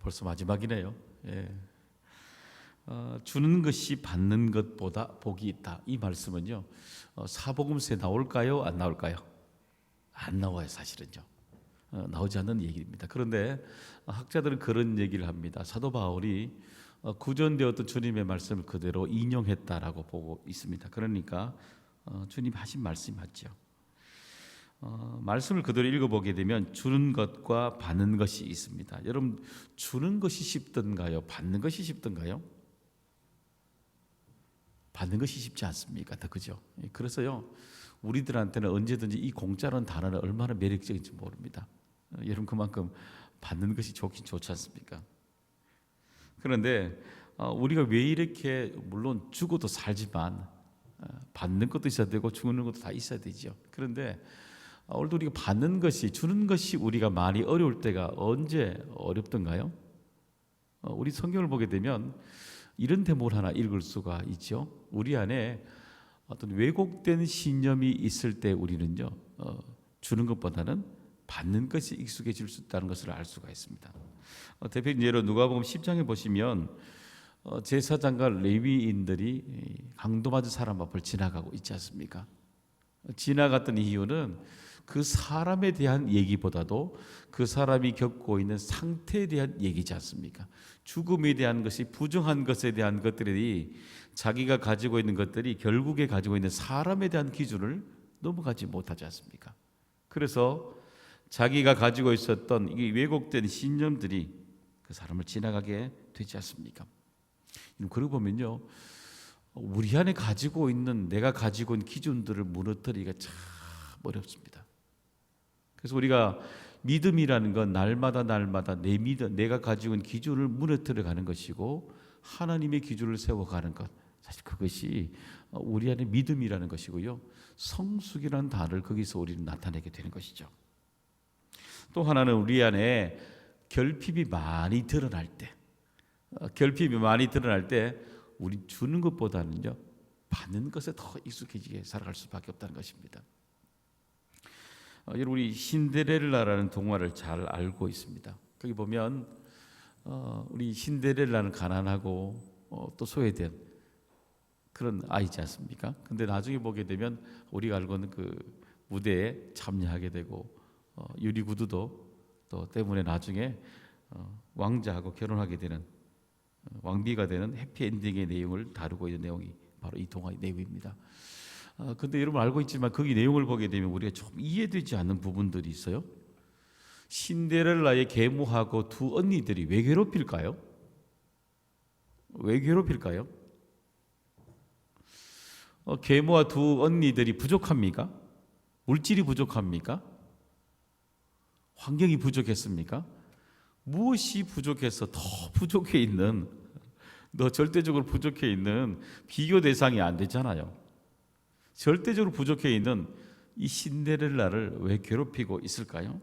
벌써 마지막이네요. 예. 주는 것이 받는 것보다 복이 있다. 이 말씀은요, 사복음서에 나올까요? 안 나올까요? 안 나와요, 사실은요. 나오지 않는 얘기입니다. 그런데 학자들은 그런 얘기를 합니다. 사도 바울이 구전되었던 주님의 말씀을 그대로 인용했다라고 보고 있습니다. 그러니까 주님 하신 말씀이 맞죠. 말씀을 그대로 읽어보게 되면 주는 것과 받는 것이 있습니다. 여러분, 주는 것이 쉽던가요? 받는 것이 쉽던가요? 받는 것이 쉽지 않습니까? 더 그죠? 그래서요, 우리들한테는 언제든지 이 공짜라는 단어는 얼마나 매력적인지 모릅니다. 여러분, 그만큼 받는 것이 좋긴 좋지 않습니까? 그런데 우리가 왜 이렇게, 물론 주고도 살지만 받는 것도 있어야 되고 주는 것도 다 있어야 되죠. 그런데 오늘도 우리가 받는 것이, 주는 것이 우리가 많이 어려울 때가 언제 어렵던가요? 우리 성경을 보게 되면 이런 대목을 하나 읽을 수가 있죠. 우리 안에 어떤 왜곡된 신념이 있을 때 우리는요, 주는 것보다는 받는 것이 익숙해질 수 있다는 것을 알 수가 있습니다. 대표적인 예로 누가복음 10장에 보시면 제사장과 레위인들이 강도 맞은 사람 앞을 지나가고 있지 않습니까? 지나갔던 이유는 그 사람에 대한 얘기보다도 그 사람이 겪고 있는 상태에 대한 얘기지 않습니까? 죽음에 대한 것이, 부정한 것에 대한 것들이, 자기가 가지고 있는 것들이 결국에 가지고 있는 사람에 대한 기준을 넘어가지 못하지 않습니까? 그래서 자기가 가지고 있었던 이 왜곡된 신념들이 그 사람을 지나가게 되지 않습니까? 그러고 보면요, 우리 안에 가지고 있는, 내가 가지고 있는 기준들을 무너뜨리기가 참 어렵습니다. 그래서 우리가 믿음이라는 건 날마다 내가 가지고 있는 기준을 무너뜨려가는 것이고 하나님의 기준을 세워가는 것, 사실 그것이 우리 안에 믿음이라는 것이고요, 성숙이라는 단어를 거기서 우리는 나타내게 되는 것이죠. 또 하나는 우리 안에 결핍이 많이 드러날 때 우리 주는 것보다는요, 받는 것에 더 익숙해지게 살아갈 수밖에 없다는 것입니다. 여러분, 우리 신데렐라라는 동화를 잘 알고 있습니다. 거기 보면 우리 신데렐라는 가난하고 또 소외된 그런 아이지 않습니까? 근데 나중에 보게 되면 우리가 알고는 그 무대에 참여하게 되고 유리구두도 또 때문에 나중에 왕자하고 결혼하게 되는, 왕비가 되는 해피엔딩의 내용을 다루고 있는 내용이 바로 이 동화의 내용입니다. 근데 여러분 알고 있지만 거기 내용을 보게 되면 우리가 좀 이해되지 않는 부분들이 있어요. 신데렐라의 계모하고 두 언니들이 왜 괴롭힐까요? 왜 괴롭힐까요? 계모와 두 언니들이 부족합니까? 물질이 부족합니까? 환경이 부족했습니까? 무엇이 부족해서 더 부족해 있는, 너 절대적으로 부족해 있는 비교 대상이 안 되잖아요. 절대적으로 부족해 있는 이 신데렐라를 왜 괴롭히고 있을까요?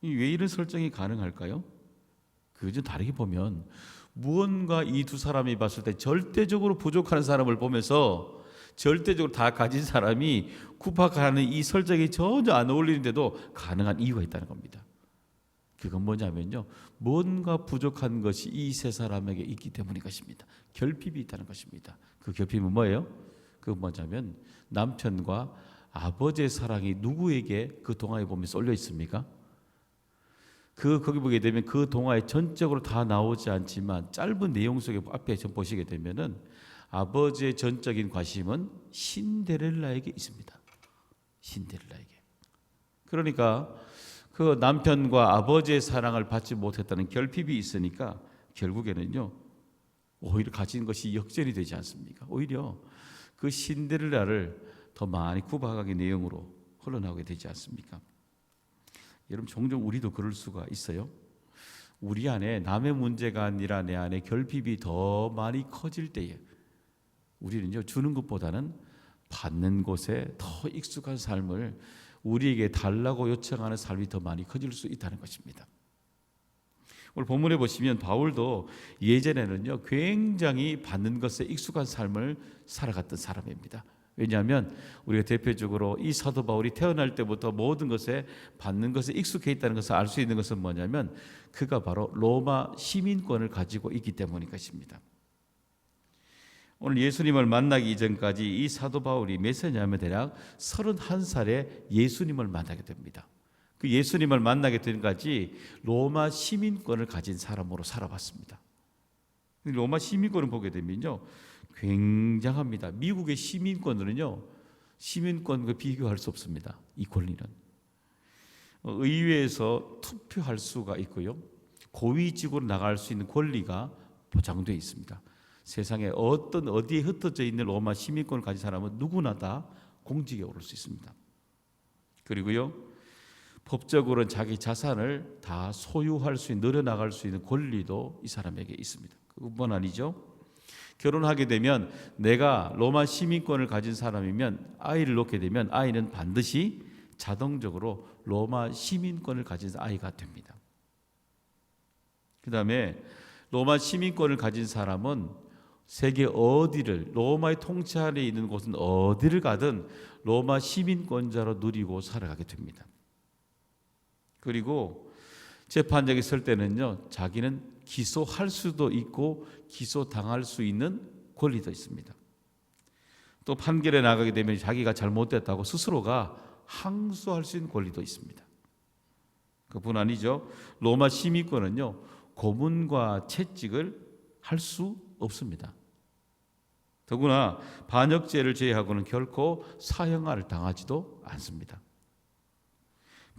왜 이런 설정이 가능할까요? 그저 다르게 보면 무언가 이 두 사람이 봤을 때 절대적으로 부족한 사람을 보면서 절대적으로 다 가진 사람이 구박하는 이 설정이 전혀 안 어울리는데도 가능한 이유가 있다는 겁니다. 그건 뭐냐면요, 뭔가 부족한 것이 이 세 사람에게 있기 때문인 것입니다. 결핍이 있다는 것입니다. 그 결핍은 뭐예요? 그건 뭐냐면 남편과 아버지의 사랑이 누구에게 그 동화에 보면 쏠려 있습니까? 거기 보게 되면 그 동화에 전적으로 다 나오지 않지만 짧은 내용 속에 앞에 좀 보시게 되면은 아버지의 전적인 관심은 신데렐라에게 있습니다. 신데렐라에게. 그러니까 그 남편과 아버지의 사랑을 받지 못했다는 결핍이 있으니까 결국에는요, 오히려 가진 것이 역전이 되지 않습니까? 오히려 그 신데렐라를 더 많이 구박하게 내용으로 흘러나오게 되지 않습니까? 여러분, 종종 우리도 그럴 수가 있어요. 우리 안에 남의 문제가 아니라 내 안에 결핍이 더 많이 커질 때에 우리는요, 주는 것보다는 받는 곳에 더 익숙한 삶을, 우리에게 달라고 요청하는 삶이 더 많이 커질 수 있다는 것입니다. 오늘 본문에 보시면 바울도 예전에는요, 굉장히 받는 것에 익숙한 삶을 살아갔던 사람입니다. 왜냐하면 우리가 대표적으로 이 사도 바울이 태어날 때부터 모든 것에 받는 것에 익숙해 있다는 것을 알 수 있는 것은 뭐냐면 그가 바로 로마 시민권을 가지고 있기 때문인 것입니다. 오늘 예수님을 만나기 이전까지 이 사도 바울이 몇 세냐면 대략 31살에 예수님을 만나게 됩니다. 그 예수님을 만나게 되기까지 로마 시민권을 가진 사람으로 살아봤습니다. 로마 시민권을 보게 되면요, 굉장합니다. 미국의 시민권으로는요, 시민권과 비교할 수 없습니다. 이 권리는 의회에서 투표할 수가 있고요, 고위직으로 나갈 수 있는 권리가 보장되어 있습니다. 세상에 어디에 흩어져 있는 로마 시민권을 가진 사람은 누구나 다 공직에 오를 수 있습니다. 그리고요, 법적으로는 자기 자산을 다 소유할 수 있는, 늘어나갈 수 있는 권리도 이 사람에게 있습니다. 그뿐 아니죠. 결혼하게 되면 내가 로마 시민권을 가진 사람이면 아이를 놓게 되면 아이는 반드시 자동적으로 로마 시민권을 가진 아이가 됩니다. 그 다음에 로마 시민권을 가진 사람은 세계 어디를, 로마의 통치 아래에 있는 곳은 어디를 가든 로마 시민권자로 누리고 살아가게 됩니다. 그리고 재판장에 설 때는요, 자기는 기소할 수도 있고 기소당할 수 있는 권리도 있습니다. 또 판결에 나가게 되면 자기가 잘못됐다고 스스로가 항소할 수 있는 권리도 있습니다. 그뿐 아니죠. 로마 시민권은요, 고문과 채찍을 할 수 없습니다. 더구나 반역죄를 제외하고는 결코 사형을 당하지도 않습니다.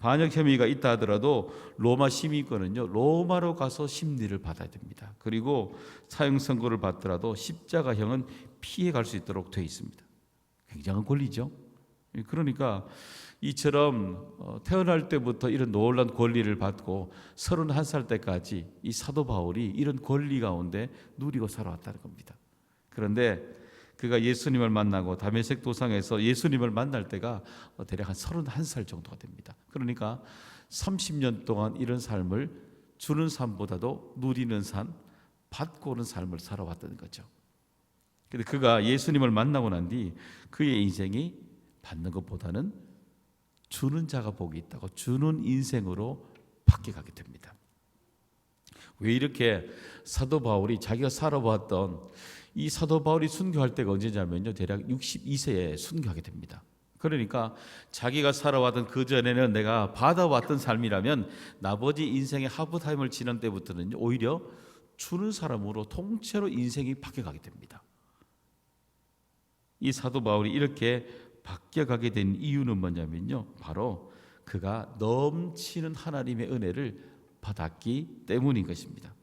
반역 혐의가 있다 하더라도 로마 시민권은요, 로마로 가서 심리를 받아야 됩니다. 그리고 사형 선고를 받더라도 십자가형은 피해갈 수 있도록 되어 있습니다. 굉장한 권리죠. 그러니까 이처럼 태어날 때부터 이런 놀라운 권리를 받고 31살 때까지 이 사도 바울이 이런 권리 가운데 누리고 살아왔다는 겁니다. 그런데 그가 예수님을 만나고 다메섹 도상에서 예수님을 만날 때가 대략 한 31살 정도가 됩니다. 그러니까 30년 동안 이런 삶을 주는 삶보다도 누리는 삶, 받고 오는 삶을 살아왔다는 거죠. 그런데 그가 예수님을 만나고 난 뒤 그의 인생이 받는 것보다는 주는 자가 복이 있다고 주는 인생으로 바뀌어가게 됩니다. 왜 이렇게 사도 바울이 자기가 살아왔던 이 사도 바울이 순교할 때가 언제냐면요, 대략 62세에 순교하게 됩니다. 그러니까 자기가 살아왔던 그 전에는 내가 받아왔던 삶이라면 나머지 인생의 하프타임을 지난 때부터는 오히려 주는 사람으로 통째로 인생이 바뀌어가게 됩니다. 이 사도 바울이 이렇게 바뀌어가게 된 이유는 뭐냐면요, 바로 그가 넘치는 하나님의 은혜를 받았기 때문인 것입니다.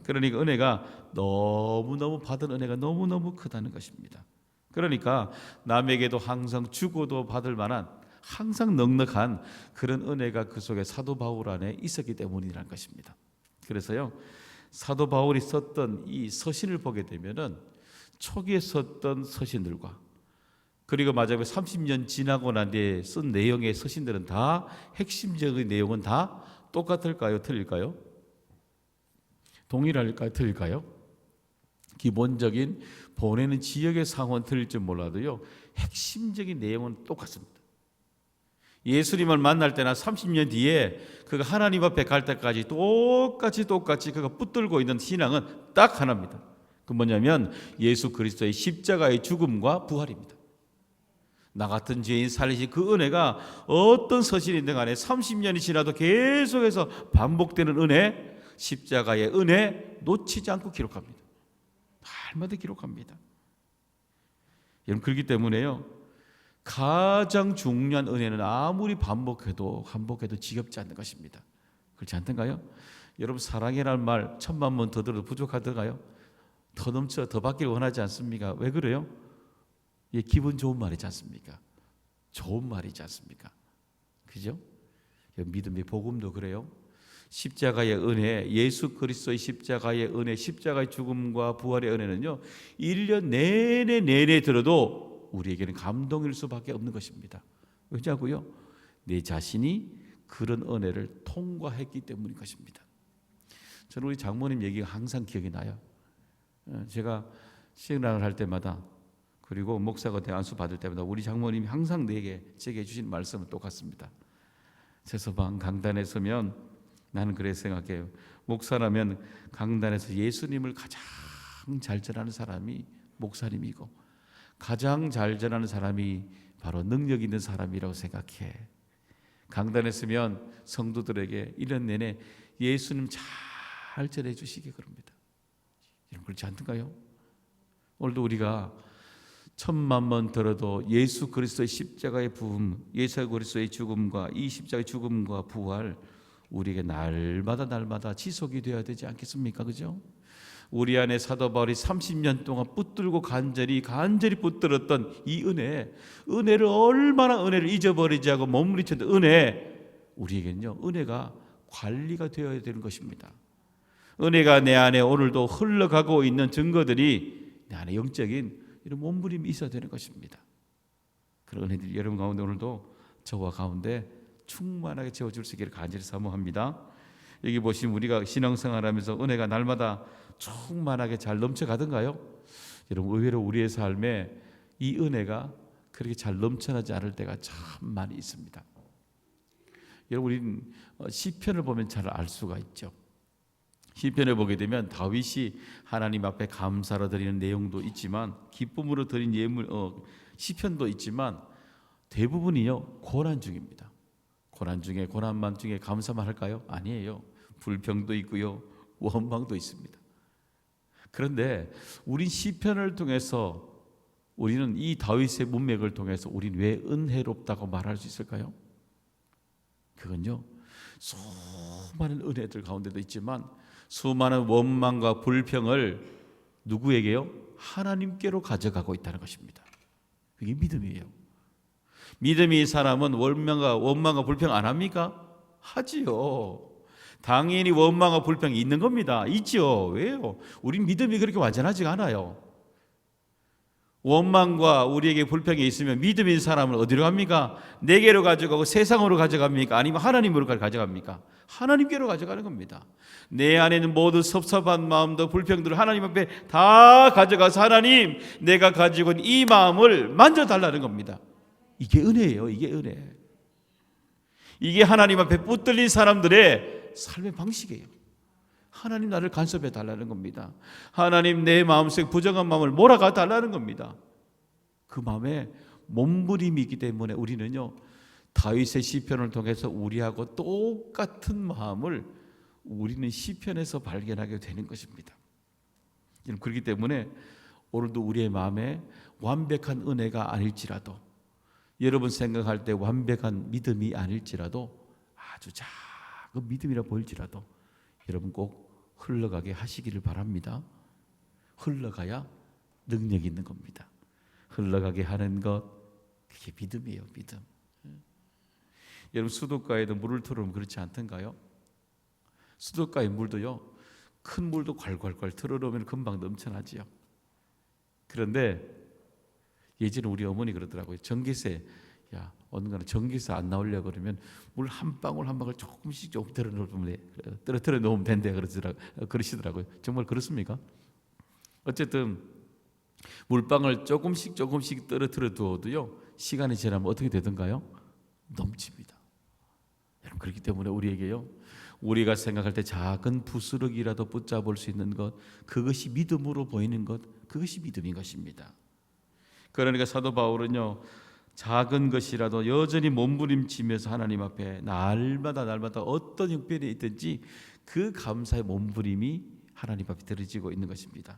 그러니까 은혜가 너무너무 받은 은혜가 너무너무 크다는 것입니다. 그러니까 남에게도 항상 주고도 받을 만한 항상 넉넉한 그런 은혜가 그 속에 사도 바울 안에 있었기 때문이라는 것입니다. 그래서요, 사도 바울이 썼던 이 서신을 보게 되면은 초기에 썼던 서신들과 그리고 마지막에 30년 지나고 난 뒤에 쓴 내용의 서신들은 다 핵심적인 내용은 다 똑같을까요? 틀릴까요? 동일할까요? 틀릴까요? 기본적인 보내는 지역의 상황은 틀릴지 몰라도요, 핵심적인 내용은 똑같습니다. 예수님을 만날 때나 30년 뒤에 그가 하나님 앞에 갈 때까지 똑같이 그가 붙들고 있는 신앙은 딱 하나입니다. 그 뭐냐면 예수 그리스도의 십자가의 죽음과 부활입니다. 나 같은 죄인 살리신 그 은혜가 어떤 서신이든 간에 30년이 지나도 계속해서 반복되는 은혜, 십자가의 은혜 놓치지 않고 기록합니다. 날마다 기록합니다. 여러분, 그렇기 때문에요, 가장 중요한 은혜는 아무리 반복해도 지겹지 않는 것입니다. 그렇지 않던가요? 여러분, 사랑이라는 말 1000만 번 더 들어도 부족하던가요? 더 넘쳐 더 받기를 원하지 않습니까? 왜 그래요? 예, 기분 좋은 말이지 않습니까? 좋은 말이지 않습니까? 그죠? 믿음의 복음도 그래요. 십자가의 은혜, 예수 그리스도의 십자가의 은혜, 십자가의 죽음과 부활의 은혜는요, 1년 내내 들어도 우리에게는 감동일 수밖에 없는 것입니다. 왜냐고요? 내 자신이 그런 은혜를 통과했기 때문인 것입니다. 저는 우리 장모님 얘기가 항상 기억이 나요. 제가 신앙을 할 때마다 그리고 목사가 대안수 받을 때마다 우리 장모님이 항상 제게 해주신 말씀은 똑같습니다. 세서방 강단에 서면 나는 그래 생각해요. 목사라면 강단에서 예수님을 가장 잘 전하는 사람이 목사님이고 가장 잘 전하는 사람이 바로 능력 있는 사람이라고 생각해. 강단에 서면 성도들에게 1년 내내 예수님 잘 전해 주시기 그럽니다. 여러분 그렇지 않던가요? 오늘도 우리가 1000만 번 들어도 예수 그리스도의 십자가의 부흥, 예수 그리스도의 죽음과 이 십자가의 죽음과 부활 우리에게 날마다 지속이 되어야 되지 않겠습니까? 그죠? 우리 안에 사도 바울이 30년 동안 붙들고 간절히 붙들었던 이 은혜를 얼마나 은혜를 잊어버리지 않고 몸부림쳤던 우리에게는요 은혜가 관리가 되어야 되는 것입니다. 은혜가 내 안에 오늘도 흘러가고 있는 증거들이 내 안에 영적인 이런 몸부림이 있어야 되는 것입니다. 그런 은혜들이 여러분 가운데 오늘도 저와 가운데 충만하게 채워줄 수 있기를 간절히 사모합니다. 여기 보시면 우리가 신앙생활하면서 은혜가 날마다 충만하게 잘 넘쳐가던가요? 여러분 의외로 우리의 삶에 이 은혜가 그렇게 잘 넘쳐나지 않을 때가 참 많이 있습니다. 여러분 우리는 시편을 보면 잘 알 수가 있죠. 시편을 보게 되면 다윗이 하나님 앞에 감사로 드리는 내용도 있지만 기쁨으로 드린 예물 시편도 있지만 대부분이요 고난 중입니다. 고난만 중에 감사만 할까요? 아니에요. 불평도 있고요 원망도 있습니다. 그런데 우린 시편을 통해서 우리는 이 다윗의 문맥을 통해서 우린 왜 은혜롭다고 말할 수 있을까요? 그건요 수많은 은혜들 가운데도 있지만 수많은 원망과 불평을 누구에게요? 하나님께로 가져가고 있다는 것입니다. 그게 믿음이에요. 믿음이 사람은 원망과 불평 안 합니까? 하지요. 당연히 원망과 불평이 있는 겁니다. 있죠. 왜요? 우린 믿음이 그렇게 완전하지가 않아요. 원망과 우리에게 불평이 있으면 믿음인 사람은 어디로 갑니까? 내게로 가져가고 세상으로 가져갑니까? 아니면 하나님으로 가져갑니까? 하나님께로 가져가는 겁니다. 내 안에는 모든 섭섭한 마음도 불평들을 하나님 앞에 다 가져가서 하나님 내가 가지고 있는 이 마음을 만져달라는 겁니다. 이게 은혜예요. 이게 은혜. 이게 하나님 앞에 붙들린 사람들의 삶의 방식이에요. 하나님 나를 간섭해 달라는 겁니다. 하나님 내 마음속 부정한 마음을 몰아가 달라는 겁니다. 그 마음에 몸부림이 있기 때문에 우리는요 다윗의 시편을 통해서 우리하고 똑같은 마음을 우리는 시편에서 발견하게 되는 것입니다. 그렇기 때문에 오늘도 우리의 마음에 완벽한 은혜가 아닐지라도 여러분 생각할 때 완벽한 믿음이 아닐지라도 아주 작은 믿음이라 보일지라도 여러분 꼭 흘러가게 하시기를 바랍니다. 흘러가야 능력이 있는 겁니다. 흘러가게 하는 것 그게 믿음이에요. 믿음. 여러분 수도가에도 물을 틀어놓으면 그렇지 않던가요? 수도가의 물도요 큰 물도 콸콸콸 틀어놓으면 금방 넘쳐나지요. 그런데 예전에 우리 어머니 그러더라고요. 전기세 어느 전기세 안 나오려고 그러면 물 한 방울 조금씩 떨어뜨려 놓으면 된대 그러시더라고요. 정말 그렇습니까? 어쨌든 물방울 조금씩 떨어뜨려 두어도요 시간이 지나면 어떻게 되던가요? 넘칩니다. 여러분 그렇기 때문에 우리에게요 우리가 생각할 때 작은 부스러기라도 붙잡을 수 있는 것 그것이 믿음으로 보이는 것 그것이 믿음인 것입니다. 그러니까 사도 바울은요 작은 것이라도 여전히 몸부림치면서 하나님 앞에 날마다 어떤 형편이 있든지 그 감사의 몸부림이 하나님 앞에 드려지고 있는 것입니다.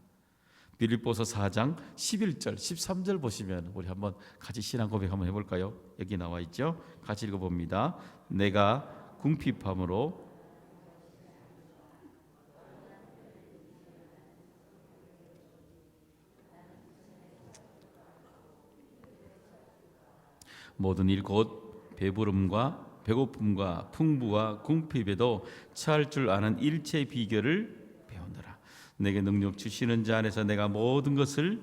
빌립보서 4장 11절 13절 보시면 우리 한번 같이 신앙 고백 한번 해볼까요? 여기 나와 있죠. 같이 읽어봅니다. 내가 궁핍함으로 모든 일 곧 배부름과 배고픔과 풍부와 궁핍에도 처할 줄 아는 일체의 비결을 배우느라. 내게 능력 주시는 자 안에서 내가 모든 것을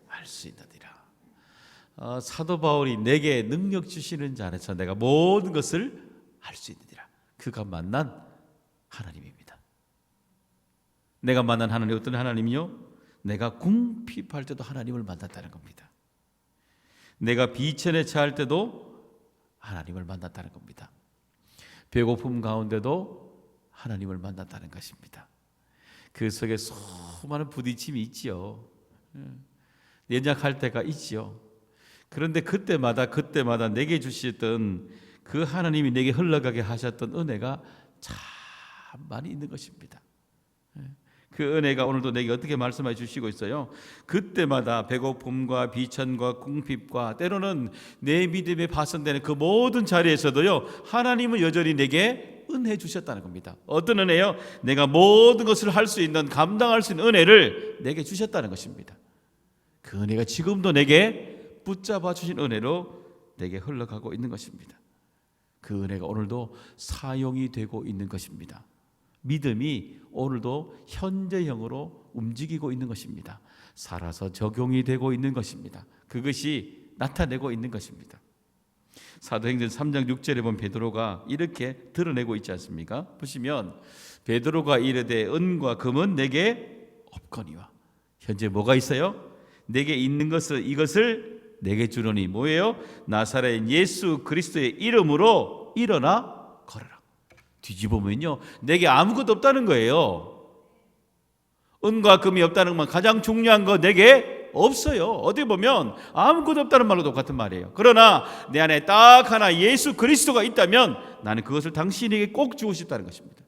알 수 있느니라. 사도 바울이 내게 능력 주시는 자 안에서 내가 모든 것을 알 수 있느니라. 그가 만난 하나님입니다. 내가 만난 하나님 어떤 하나님이요? 내가 궁핍할 때도 하나님을 만났다는 겁니다. 내가 비천에 처할 때도 하나님을 만났다는 겁니다. 배고픔 가운데도 하나님을 만났다는 것입니다. 그 속에 수많은 부딪힘이 있지요. 연약할 때가 있지요. 그런데 그때마다 내게 주셨던 그 하나님이 내게 흘러가게 하셨던 은혜가 참 많이 있는 것입니다. 그 은혜가 오늘도 내게 어떻게 말씀해 주시고 있어요? 그때마다 배고픔과 비천과 궁핍과 때로는 내 믿음에 파손되는 그 모든 자리에서도요, 하나님은 여전히 내게 은혜 주셨다는 겁니다. 어떤 은혜요? 내가 모든 것을 할 수 있는, 감당할 수 있는 은혜를 내게 주셨다는 것입니다. 그 은혜가 지금도 내게 붙잡아 주신 은혜로 내게 흘러가고 있는 것입니다. 그 은혜가 오늘도 사용이 되고 있는 것입니다. 믿음이 오늘도 현재형으로 움직이고 있는 것입니다. 살아서 적용이 되고 있는 것입니다. 그것이 나타내고 있는 것입니다. 사도행전 3장 6절에 보면 베드로가 이렇게 드러내고 있지 않습니까? 보시면 베드로가 이르되 은과 금은 내게 없거니와. 현재 뭐가 있어요? 내게 있는 것을, 이것을 내게 주노니 뭐예요? 나사렛 예수 그리스도의 이름으로 일어나 걸어라. 뒤집어보면요, 내게 아무것도 없다는 거예요. 은과 금이 없다는 건 가장 중요한 거 내게 없어요. 어디 보면 아무것도 없다는 말로 똑같은 말이에요. 그러나 내 안에 딱 하나 예수 그리스도가 있다면 나는 그것을 당신에게 꼭 주고 싶다는 것입니다.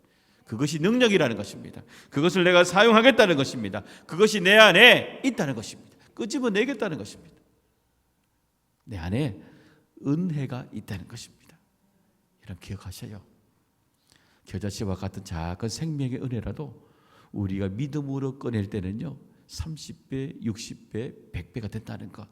그것이 능력이라는 것입니다. 그것을 내가 사용하겠다는 것입니다. 그것이 내 안에 있다는 것입니다. 끄집어내겠다는 것입니다. 내 안에 은혜가 있다는 것입니다. 여러분 기억하셔요. 겨자씨와 같은 작은 생명의 은혜라도 우리가 믿음으로 꺼낼 때는요, 30배, 60배, 100배가 된다는 것.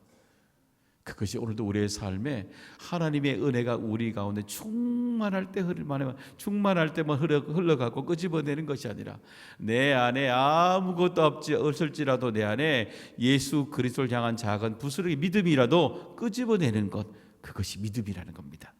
그것이 오늘도 우리의 삶에 하나님의 은혜가 우리 가운데 충만할 때만 흘러가고 끄집어내는 것이 아니라 내 안에 아무것도 없을지라도 내 안에 예수 그리스도를 향한 작은 부스러기 믿음이라도 끄집어내는 것, 그것이 믿음이라는 겁니다.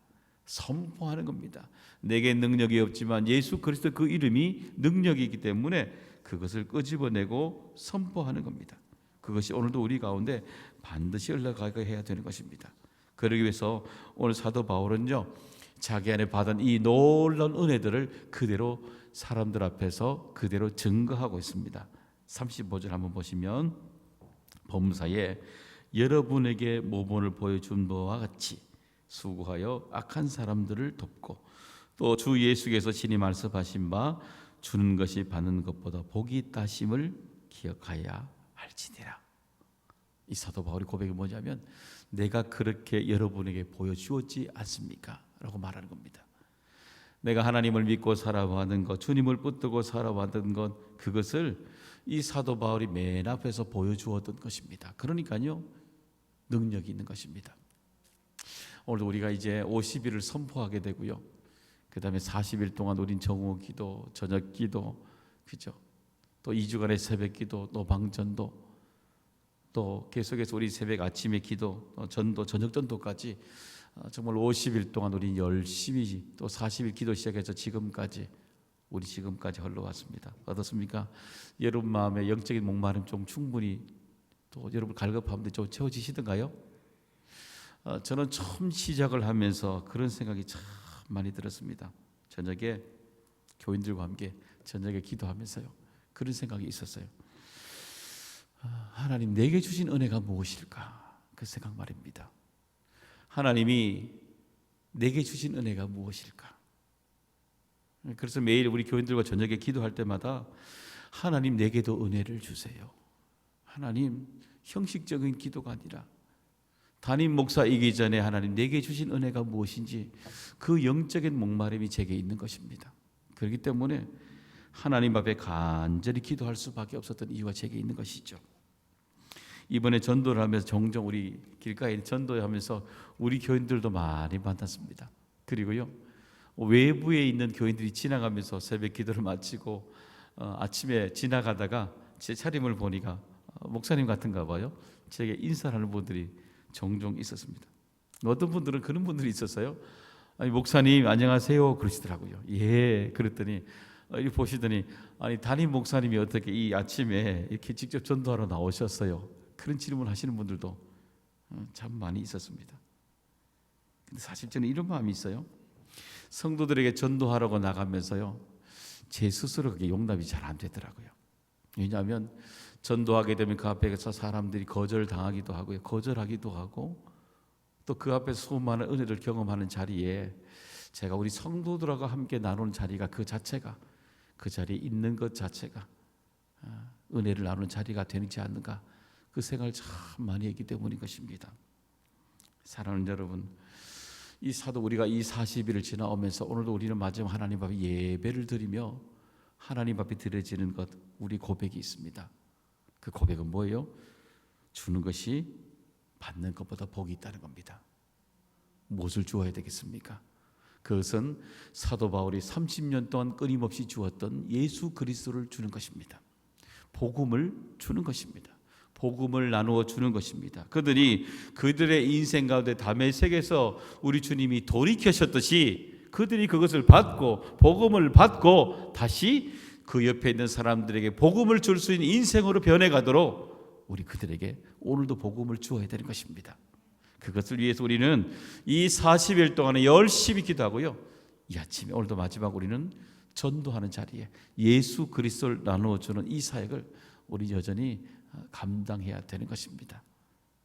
선포하는 겁니다. 내게 능력이 없지만 예수 그리스도 그 이름이 능력이 있기 때문에 그것을 끄집어내고 선포하는 겁니다. 그것이 오늘도 우리 가운데 반드시 흘러가게 해야 되는 것입니다. 그러기 위해서 오늘 사도 바울은요, 자기 안에 받은 이 놀라운 은혜들을 그대로 사람들 앞에서 그대로 증거하고 있습니다. 35절 한번 보시면 범사에 여러분에게 모본을 보여준 바와 같이 수고하여 악한 사람들을 돕고 또 주 예수께서 친히 말씀하신 바 주는 것이 받는 것보다 복이 있다심을 기억하여야 할지니라. 이 사도 바울의 고백이 뭐냐면 내가 그렇게 여러분에게 보여주었지 않습니까? 라고 말하는 겁니다. 내가 하나님을 믿고 살아왔는 것, 주님을 붙들고 살아왔던 것, 그것을 이 사도 바울이 맨 앞에서 보여주었던 것입니다. 그러니까요, 능력이 있는 것입니다. 오늘도 우리가 이제 50일을 선포하게 되고요, 그 다음에 40일 동안 우린 정오 기도, 저녁 기도, 그죠? 또 2주간의 새벽 기도, 노방전도, 또 계속해서 우리 새벽 아침의 기도, 전도, 저녁 전도까지 정말 50일 동안 우리 열심히 또 40일 기도 시작해서 지금까지 흘러왔습니다. 어떻습니까? 여러분 마음에 영적인 목마름 좀 충분히 또 여러분 갈급함도 좀 채워지시던가요? 저는 처음 시작을 하면서 그런 생각이 참 많이 들었습니다. 저녁에 교인들과 함께 저녁에 기도하면서요, 그런 생각이 있었어요. 하나님 내게 주신 은혜가 무엇일까? 그 생각 말입니다. 하나님이 내게 주신 은혜가 무엇일까? 그래서 매일 우리 교인들과 저녁에 기도할 때마다 하나님 내게도 은혜를 주세요. 하나님 형식적인 기도가 아니라 담임 목사이기 전에 하나님 내게 주신 은혜가 무엇인지 그 영적인 목마름이 제게 있는 것입니다. 그렇기 때문에 하나님 앞에 간절히 기도할 수밖에 없었던 이유가 제게 있는 것이죠. 이번에 전도를 하면서 종종 우리 길가에 전도하면서 우리 교인들도 많이 만났습니다. 그리고요, 외부에 있는 교인들이 지나가면서 새벽 기도를 마치고 아침에 지나가다가 제 차림을 보니까 목사님 같은가 봐요. 제게 인사하는 분들이 종종 있었습니다. 어떤 분들은 그런 분들이 있었어요. 아니 목사님 안녕하세요 그러시더라고요. 예, 그랬더니 이렇게 보시더니 아니 담임 목사님이 어떻게 이 아침에 이렇게 직접 전도하러 나오셨어요? 그런 질문 하시는 분들도 참 많이 있었습니다. 근데 사실 저는 이런 마음이 있어요. 성도들에게 전도하라고 나가면서요, 제 스스로 그게 용납이 잘 안 되더라고요. 왜냐하면 전도하게 되면 그 앞에서 사람들이 거절당하기도 하고요, 거절하기도 하고, 또 그 앞에서 수많은 은혜를 경험하는 자리에 제가 우리 성도들하고 함께 나누는 자리가 그 자체가, 그 자리에 있는 것 자체가 은혜를 나누는 자리가 되지 않는가, 그 생각을 참 많이 했기 때문인 것입니다. 사랑하는 여러분, 이 사도 우리가 이 40일을 지나오면서 오늘도 우리는 마지막 하나님 앞에 예배를 드리며 하나님 앞에 드려지는 것, 우리 고백이 있습니다. 그 고백은 뭐예요? 주는 것이 받는 것보다 복이 있다는 겁니다. 무엇을 주어야 되겠습니까? 그것은 사도 바울이 30년 동안 끊임없이 주었던 예수 그리스도를 주는 것입니다. 복음을 주는 것입니다. 복음을 나누어 주는 것입니다. 그들이 그들의 인생 가운데 다메섹에서 우리 주님이 돌이키셨듯이 그들이 그것을 받고 복음을 받고 다시 그 옆에 있는 사람들에게 복음을 줄 수 있는 인생으로 변해가도록 우리 그들에게 오늘도 복음을 주어야 되는 것입니다. 그것을 위해서 우리는 이 40일 동안에 열심히 기도하고요, 이 아침에 오늘도 마지막 우리는 전도하는 자리에 예수 그리스도를 나누어 주는 이 사역을 우리 여전히 감당해야 되는 것입니다.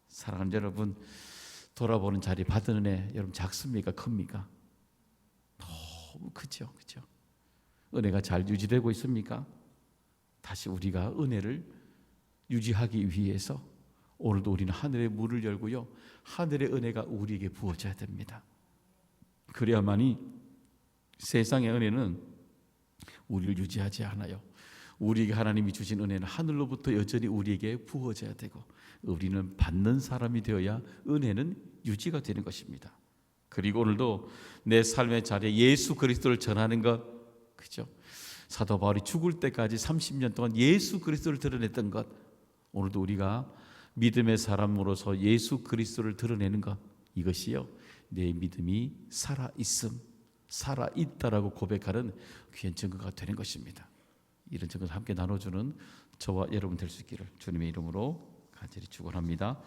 사랑하는 여러분, 돌아보는 자리 받은 은혜 여러분 작습니까? 큽니까? 너무 크죠, 그죠? 은혜가 잘 유지되고 있습니까? 다시 우리가 은혜를 유지하기 위해서 오늘도 우리는 하늘의 문을 열고요, 하늘의 은혜가 우리에게 부어져야 됩니다. 그래야만이 세상의 은혜는 우리를 유지하지 않아요. 우리에게 하나님이 주신 은혜는 하늘로부터 여전히 우리에게 부어져야 되고, 우리는 받는 사람이 되어야 은혜는 유지가 되는 것입니다. 그리고 오늘도 내 삶의 자리에 예수 그리스도를 전하는 것, 그죠? 사도 바울이 죽을 때까지 30년 동안 예수 그리스도를 드러냈던 것, 오늘도 우리가 믿음의 사람으로서 예수 그리스도를 드러내는 것, 이것이요, 내 믿음이 살아있음, 살아있다라고 고백하는 귀한 증거가 되는 것입니다. 이런 증거를 함께 나눠주는 저와 여러분 될 수 있기를 주님의 이름으로 간절히 축원합니다.